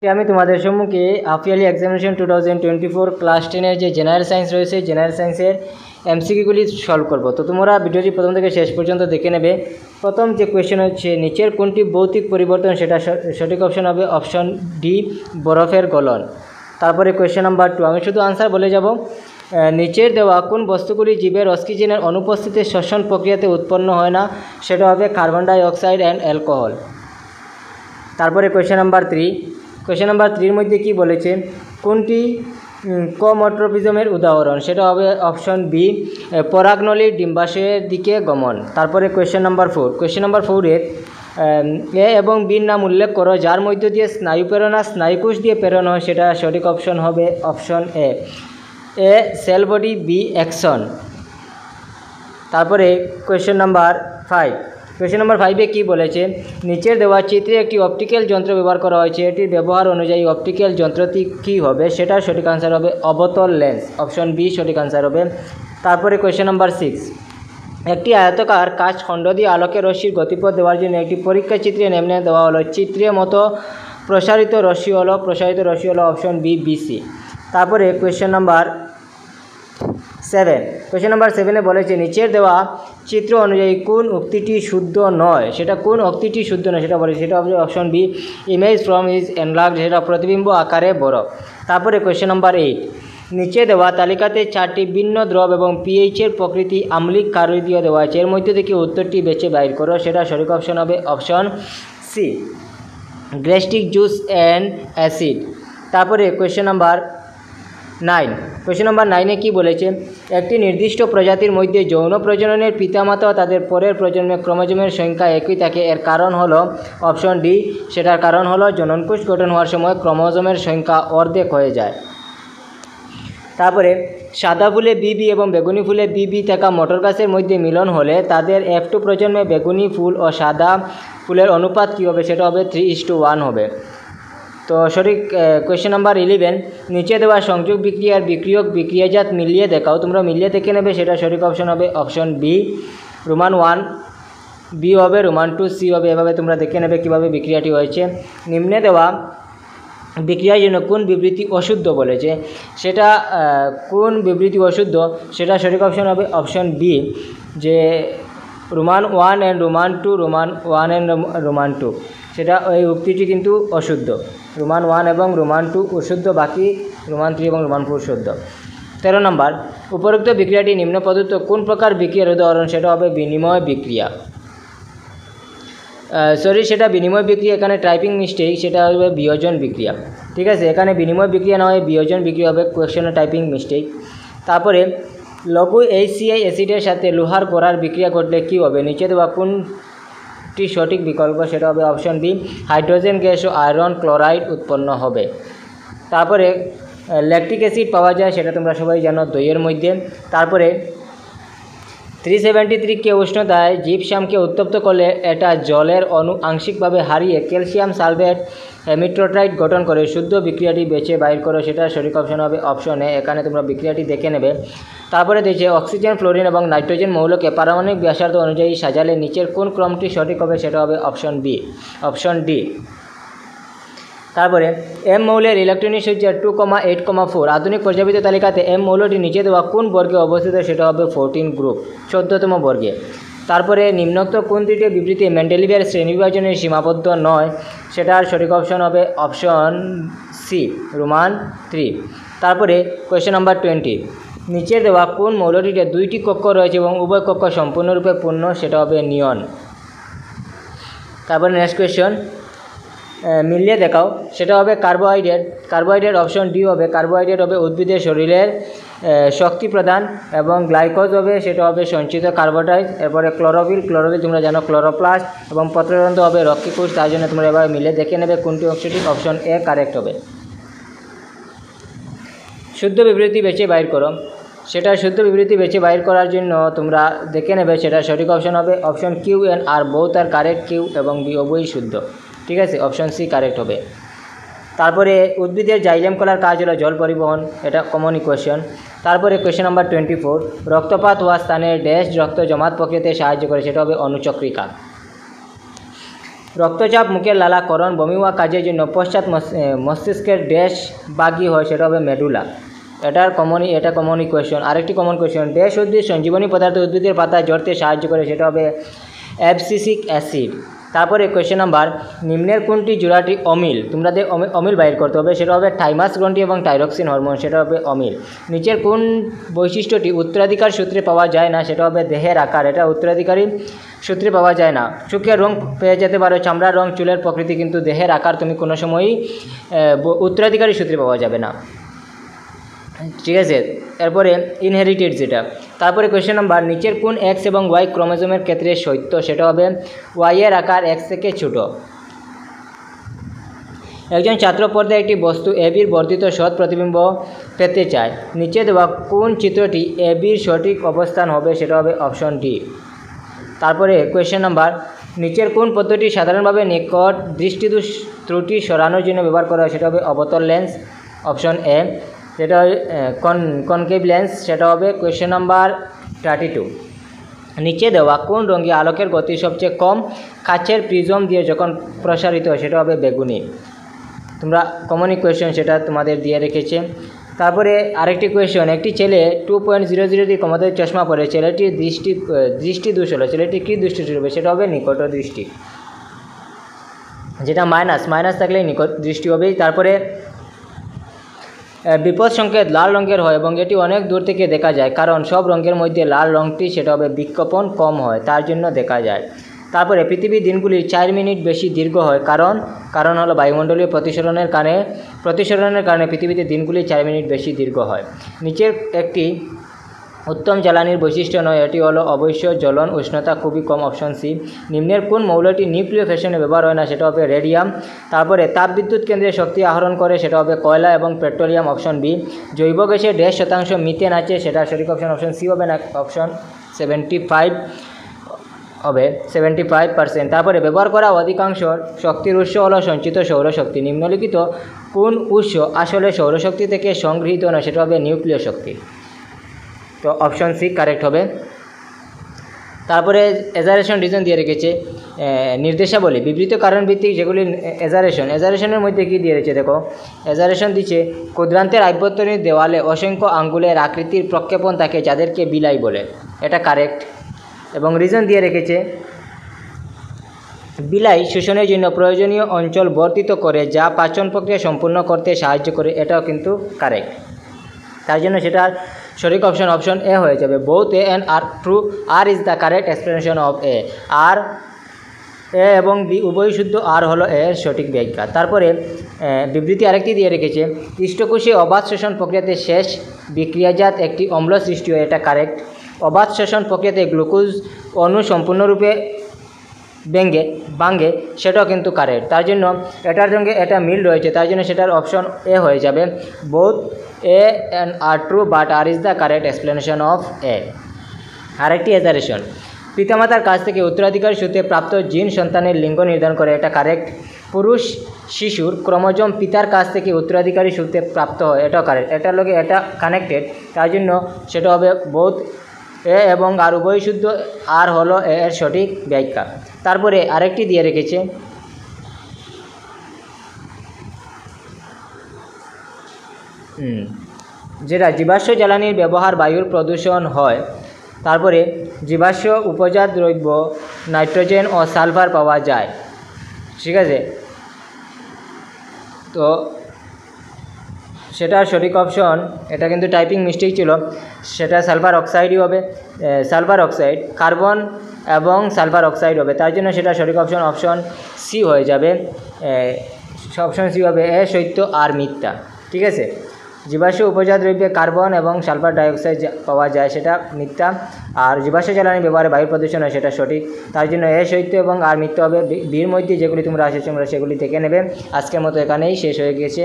আমি তোমাদের সম্মুখে হাফ ইয়ারলি এক্সামিনেশন 2024 ক্লাস 10-এর যে জেনারেল সায়েন্স রয়েছে, জেনারেল সায়েন্সের এমসিকিউগুলি সলভ করব। তো তোমরা ভিডিওটি প্রথম থেকে শেষ পর্যন্ত দেখে নেবে। প্রথম যে কোয়েশ্চেন হচ্ছে, নিচের কোনটি ভৌতিক পরিবর্তন? সেটা সঠিক অপশন হবে অপশন ডি, বরফের গলন। তারপরে কোয়েশ্চেন নাম্বার 2, আমি শুধু আনসার বলে যাব। নিচের দেওয়া কোন বস্তুগুলি জীবের অক্সিজেনের অনুপস্থিতিতে শ্বসন প্রক্রিয়াতে উৎপন্ন হয় না? সেটা হবে carbon dioxide and alcohol. তারপরে কোয়েশ্চেন নাম্বার 3, কোয়েশ্চেন নাম্বার 3-এর মধ্যে কি বলেছে? কোনটি কোমোট্রপিজমের উদাহরণ? সেটা হবে অপশন বি, পরাগনলীর ডিম্বাশয়ের দিকে গমন। তারপরে কোয়েশ্চেন নাম্বার 4, কোয়েশ্চেন নাম্বার 4-এর এ এবং বির নাম উল্লেখ করো যার মধ্য দিয়ে স্নায়ু প্রেরণা স্নায়ুকোষ দিয়ে প্রেরণ হয়। সেটা সঠিক অপশন হবে option A sell body, B action. তারপরে কোয়েশ্চেন নাম্বার 5, কোয়েশ্চেন নাম্বার 5-এ কী বলেছে? নিচের দেওয়া চিত্রে একটি অপটিক্যাল যন্ত্র ব্যবহার করা হয়েছে, এটির ব্যবহার অনুযায়ী অপটিক্যাল যন্ত্রটি কী হবে? সেটা সঠিক আনসার হবে অবতল লেন্স, অপশন বি সঠিক আনসার হবে। তারপরে কোয়েশ্চেন নাম্বার 6, একটি আয়তকার কাচখণ্ড দিয়ে আলোকের রশ্মির গতিপথ দেওয়ার জন্য একটি পরীক্ষা চিত্রে নেমে দেওয়া হলো। চিত্রের মতো প্রসারিত রশ্মি হলো অপশন বি, বিসি। তারপরে কোয়েশ্চেন নাম্বার 7, কোয়েশ্চেন নাম্বার 7-এ বলেছে নিচের দেওয়া চিত্র অনুযায়ী কোন উক্তিটি শুদ্ধ নয়? সেটা কোন উক্তিটি শুদ্ধ নয় সেটা বলেছে, সেটা হবে option B, image from is enlarged, সেটা প্রতিবিম্ব আকারে বড়। তারপরে কোয়েশ্চেন নাম্বার 8, নিচে দেওয়া তালিকাতে 4টি ভিন্ন দ্রব এবং পিএইচের প্রকৃতি আম্লিক ক্ষারীয় দেওয়া আছে, এর মধ্যে থেকে উত্তরটি বেছে বাইর করো। সেটা সঠিক অপশন হবে option C, gastric juice and acid. তারপরে কোয়েশ্চেন নাম্বার 9, কোয়েশ্চেন নাম্বার 9-এ কী বলেছে? একটি নির্দিষ্ট প্রজাতির মধ্যে যৌন প্রজননের পিতামাতা ও তাদের পরের প্রজন্মে ক্রোমোজোমের সংখ্যা একই থাকে, এর কারণ হলো অপশন ডি, সেটার কারণ হলো জননকোষ গঠন হওয়ার সময় ক্রোমোজোমের সংখ্যা অর্ধেক হয়ে যায়। তারপরে সাদা ফুলে বিবি এবং বেগুনি ফুলে বিবি থাকা মটর গাছের মধ্যে মিলন হলে তাদের F2 প্রজন্মে বেগুনি ফুল ও সাদা ফুলের অনুপাত কী হবে? সেটা হবে 3:1 হবে। তো সঠিক কোয়েশ্চেন নাম্বার 11, নিচে দেওয়া সংযোগ বিক্রিয়ার বিক্রিয়ক বিক্রিয়াজাত মিলিয়ে দেখাও। তোমরা মিলিয়ে দেখে নেবে, সেটা সঠিক অপশন হবে অপশন বি, রোমান 1 বি হবে, রোমান 2 সি হবে। এভাবে তোমরা দেখে নেবে কীভাবে বিক্রিয়াটি হয়েছে। নিম্নে দেওয়া বিক্রিয়ার জন্য কোন বিবৃতি অশুদ্ধ বলেছে? সেটা কোন বিবৃতি অশুদ্ধ? সেটা সঠিক অপশন হবে অপশন বি, যে Roman 1 and Roman 2, Roman 1 and Roman 2, সেটা ওই উক্তিটি কিন্তু অশুদ্ধ। রোমান 1 এবং রোমান 2 অশুদ্ধ, বাকি রোমান 3 এবং রোমান 4 শুদ্ধ। 13 নম্বর, উপরোক্ত বিক্রিয়াটি নিম্ন প্রদত্ত কোন প্রকার বিক্রিয়ার উদাহরণ? সেটা হবে বিনিময় বিক্রিয়া। সেটা বিনিময় বিক্রিয়া, এখানে টাইপিং মিস্টেক, সেটা হবে বিয়োজন বিক্রিয়া। ঠিক আছে, এখানে বিনিময় বিক্রিয়া না হয় বিয়োজন বিক্রিয়া হবে, কোয়েশ্চেনে টাইপিং মিস্টেক। তারপরে লঘু HCl অ্যাসিডের সাথে লোহার গড়ার বিক্রিয়া ঘটলে কী হবে? নিচে দেওয়া কোনটি সঠিক বিকল্প? সেটা হবে অপশন বি, হাইড্রোজেন গ্যাস ও আয়রন ক্লোরাইড উৎপন্ন হবে। তারপরে ল্যাকটিক অ্যাসিড পাওয়া যায়, সেটা তোমরা সবাই জানো, দইয়ের মধ্যে। তারপরে 373 উষ্ণতায় জিপসামকে উত্তপ্ত করলে এটা জলের অণু আংশিকভাবে হারিয়ে ক্যালসিয়াম সালফেট হেমিট্রোটাইট গঠন করে। শুদ্ধ বিক্রিয়াটি বেছে বাইর করো। সেটা সঠিক অপশন হবে অপশন এ, এখানে তোমরা বিক্রিয়াটি দেখে নেবে। তারপরে দেখছে অক্সিজেন, ফ্লোরিন এবং নাইট্রোজেন মৌলকে পারমাণবিক ব্যাসার্ধ অনুযায়ী সাজালে নিচের কোন ক্রমটি সঠিক হবে? সেটা হবে অপশন বি, অপশন ডি। তারপরে এম মৌলের ইলেকট্রনিক সংখ্যা 2,8,4। আধুনিক পর্যাবৃত্ত তালিকাতে এম মৌলটি নিচে দেওয়া কোন বর্গে অবস্থিত? সেটা হবে 14 গ্রুপ, 14তম বর্গে। তারপরে নিম্নোক্ত কোন তৃতীয় বিবৃতি মেন্ডেলিভের শ্রেণীবিভাজনের সীমাবদ্ধ নয়? সেটার সঠিক অপশন হবে অপশন সি, রোমান 3। তারপরে কোয়েশ্চেন নাম্বার 20, নিচের দেওয়া কোন মৌলটিতে 2টি কক্ষ রয়েছে এবং উভয় কক্ষ সম্পূর্ণরূপে পূর্ণ? সেটা হবে নিয়ন। তারপরে নেক্সট কোয়েশ্চন, মিলিয়ে দেখাও। সেটা হবে কার্বোহাইড্রেট। কার্বোহাইড্রেট অপশন ডি হবে, কার্বোহাইড্রেট হবে উদ্ভিদের শরীরের শক্তি প্রদান, এবং গ্লাইকোজ হবে, সেটা হবে সঞ্চিত কার্বোহাইড্রেট। এরপরে ক্লোরোফিল তোমরা জানো ক্লোরোপ্লাস্ট, এবং পত্ররন্ধ্র হবে রক্ষীকোষ। তার জন্য তোমরা এবার মিলে দেখে নেবে কোনটি অংশটি অপশন এ কারেক্ট হবে। শুদ্ধ বিবৃতি বেছে বাইর করো। সেটা শুদ্ধ বিবৃতি বেছে বাইর করার জন্য তোমরা দেখে নেবে, সেটা সঠিক অপশন হবে অপশন কিউ এন আর বোথ আর কারেক্ট, কিউ এবং বি উভয়ই শুদ্ধ। ঠিক আছে, অপশন সি কারেক্ট হবে। তারপরে উদ্ভিদের জাইলেম কলার কাজ হলো জল পরিবহন, এটা কমন ইকুয়েশন। তারপরে কোয়েশ্চেন নাম্বার 24, রক্তপাত হওয়া স্থানে ড্যাশ রক্ত জমাট প্রক্রিয়াতে সাহায্য করে? সেটা হবে অনুচক্রিকা। রক্তচাপ, মুখের লালাকরণ, বমি হওয়া কাজের জন্য পশ্চাৎ মস্তিষ্কের ড্যাশ বাগি হয়, সেটা হবে মেডুলা। এটা কমনই কোয়েশ্চন। আরেকটি কমন কোয়েশ্চন, ড্যাশ উদ্ভিদ সঞ্জীবনী পদার্থ উদ্ভিদের পাতা ঝরতে সাহায্য করে, সেটা হবে অ্যাবসিসিক অ্যাসিড। তারপরে কোয়েশ্চেন নাম্বার, নিম্নের কোনটি জোড়াটি অমিল? তোমাদের অমিল বাইর করতে হবে, সেটা হবে থাইমাস গ্রন্থি এবং থাইরক্সিন হরমোন, সেটা হবে অমিল। নিচের কোন বৈশিষ্ট্যটি উত্তরাধিকার সূত্রে পাওয়া যায় না? সেটা হবে দেহের আকার, এটা উত্তরাধিকারী সূত্রে পাওয়া যায় না। চোখের রং পেয়ে যেতে পারো, চামড়ার রং, চুলের প্রকৃতি, কিন্তু দেহের আকার তুমি কোনো সময়ই উত্তরাধিকারী সূত্রে পাওয়া যাবে না, ঠিক আছে। এরপরে ইনহেরিটেড যেটা। তারপরে কোয়েশ্চেন নাম্বার, নিচের কোন এক্স এবং ওয়াই ক্রোমোজোমের ক্ষেত্রে সত্য? সেটা হবে ওয়াই এর আকার এক্স থেকে ছোট। একজন ছাত্র পর্দায় একটি বস্তু এবির বর্ধিত সৎ প্রতিবিম্ব পেতে চায়, নিচে দেওয়া কোন চিত্রটি এবির সঠিক অবস্থান হবে? সেটা হবে অপশন ডি। তারপরে কোয়েশ্চেন নাম্বার, নিচের কোন পদ্ধতি সাধারণভাবে নিকট দৃষ্টিদোষ ত্রুটি সরানোর জন্য ব্যবহার করা হয়? সেটা হবে অবতল লেন্স, অপশন এ। যেটা কনকেভ লেন্স, সেটা হবে কোয়েশ্চেন নাম্বার 32। নিচে দেওয়া কোন রঙে আলোকের গতি সবচেয়ে কম কাচের প্রিজম দিয়ে যখন প্রসারিত হয়? সেটা হবে বেগুনি। তোমরা কমনই কোয়েশ্চন, সেটা তোমাদের দিয়ে রেখেছে। তারপরে আরেকটি কোয়েশ্চন, একটি ছেলে 2.00 দিয়ে ক্ষমতায় চশমা পরে, ছেলেটির দৃষ্টি দোষ হলো, ছেলেটি কী দৃষ্টি হবে? সেটা হবে নিকট দৃষ্টি, যেটা মাইনাস থাকলে নিকট দৃষ্টি হবেই। তারপরে বিপদ সংকেত লাল রঙের হয় এবং এটি অনেক দূর থেকে দেখা যায়, কারণ সব রঙের মধ্যে লাল রঙটি, সেটা হবে বিক্ষেপণ কম হয়, তার জন্য দেখা যায়। তারপরে পৃথিবীর দিনগুলি 4 মিনিট বেশি দীর্ঘ হয়, কারণ হলো বায়ুমণ্ডলীয় প্রতিসরণের কারণে পৃথিবীতে দিনগুলি 4 মিনিট বেশি দীর্ঘ হয়। নিচের একটি উত্তম জ্বালানির বৈশিষ্ট্য নয়, এটি হলো অবশ্য জ্বলন, উষ্ণতা খুবই কম, অপশন সি। নিম্নের কোন মৌলটি নিউক্লিয় ফ্যাশনে ব্যবহার হয় না? সেটা হবে রেডিয়াম। তারপরে তাপবিদ্যুৎ কেন্দ্রে শক্তি আহরণ করে, সেটা হবে কয়লা এবং পেট্রোলিয়াম, অপশন বি। জৈব গ্যাসের 1.5% মিথেন আছে, সেটা সঠিক অপশন সি হবে না, অপশন 75 হবে 75%। তারপরে ব্যবহার করা অধিকাংশ শক্তির উৎস হলো সঞ্চিত সৌরশক্তি। নিম্নলিখিত কোন উৎস আসলে সৌরশক্তি থেকে সংগৃহীত নয়? সেটা হবে নিউক্লিয় শক্তি, তো অপশন সি কারেক্ট হবে। তারপরে এজারেশন রিজন দিয়ে রেখেছে, নির্দেশাবলী বিবৃত কারণ ভিত্তিক যেগুলি এজারেশনের মধ্যে কী দিয়ে রেখেছে দেখো, এজারেশন দিচ্ছে ক্ষুদ্রান্তের আভ্যন্তরীণ দেওয়ালে অসংখ্য আঙ্গুলের আকৃতির প্রক্ষেপণ থাকে, যাদেরকে বিলাই বলে, এটা কারেক্ট। এবং রিজন দিয়ে রেখেছে বিলাই শোষণের জন্য প্রয়োজনীয় অঞ্চল বর্ধিত করে, যা পাচন প্রক্রিয়া সম্পূর্ণ করতে সাহায্য করে, এটাও কিন্তু কারেক্ট। তার জন্য সেটা সঠিক অপশন এ হয়ে যাবে। Both A and R true, R is the correct explanation of A. আর এ এবং বি উভয় শুদ্ধ, আর হলো এর সঠিক ব্যাখ্যা। তারপরে বিবৃতি আরেকটি দিয়ে রেখেছে, পৃষ্ঠকোষে অবাধ শ্বসন প্রক্রিয়াতে শেষ বিক্রিয়াজাত একটি অম্ল সৃষ্টি হয়, এটা কারেক্ট। অবাধ শ্বসন প্রক্রিয়াতে গ্লুকোজ অণু সম্পূর্ণরূপে ভাঙে, সেটাও কিন্তু কারেক্ট। তার জন্য এটার সঙ্গে এটা মিল রয়েছে, তার জন্য সেটার অপশন এ হয়ে যাবে। Both A and R true, but R is the correct explanation of A. আরেকটি এজারেশন, পিতামাতার কাছ থেকে উত্তরাধিকার সূত্রে প্রাপ্ত জিন সন্তানের লিঙ্গ নির্ধারণ করে, এটা কারেক্ট। পুরুষ শিশুর ক্রোমোজোম পিতার কাছ থেকে উত্তরাধিকারী সূত্রে প্রাপ্ত হয়, এটাও কারেক্ট। এটার লগে এটা কানেক্টেড, তার জন্য সেটা হবে বোথ এ এবং আর উভয় শুদ্ধ, আর হলো এর সঠিক ব্যাখ্যা। তারপরে আরেকটি দিয়ে রেখেছে, যেটা জীবাশ্ম জ্বালানির ব্যবহার বায়ুর প্রদূষণ হয়। তারপরে জীবাশ্ম উপজাত দ্রব্য নাইট্রোজেন ও সালফার পাওয়া যায়, ঠিক আছে। তো সেটার সঠিক অপশন, এটা কিন্তু টাইপিং মিস্টেক ছিল, সেটা সালফার অক্সাইডই হবে। সালফার অক্সাইড, কার্বন এবং সালফার অক্সাইড হবে, তার জন্য সেটা সঠিক অপশন সি হয়ে যাবে। অপশন সি হবে এ সত্য আর মিথ্যা, ঠিক আছে। জীবাশ্ম উপজাত দ্রব্যে কার্বন এবং সালফার ডাইঅক্সাইড পাওয়া যায়, সেটা মিথ্যা। আর জীবাশ্ম জ্বালানি ব্যবহারে বায়ু প্রদূষণ হয়, সেটা সঠিক। তার জন্য এ সত্য এবং আর মিথ্যা হবে। বির মধ্যে যেগুলি তোমরা আসে তোমরা সেগুলি থেকে নেবে। আজকের মতো এখানেই শেষ হয়ে গেছে।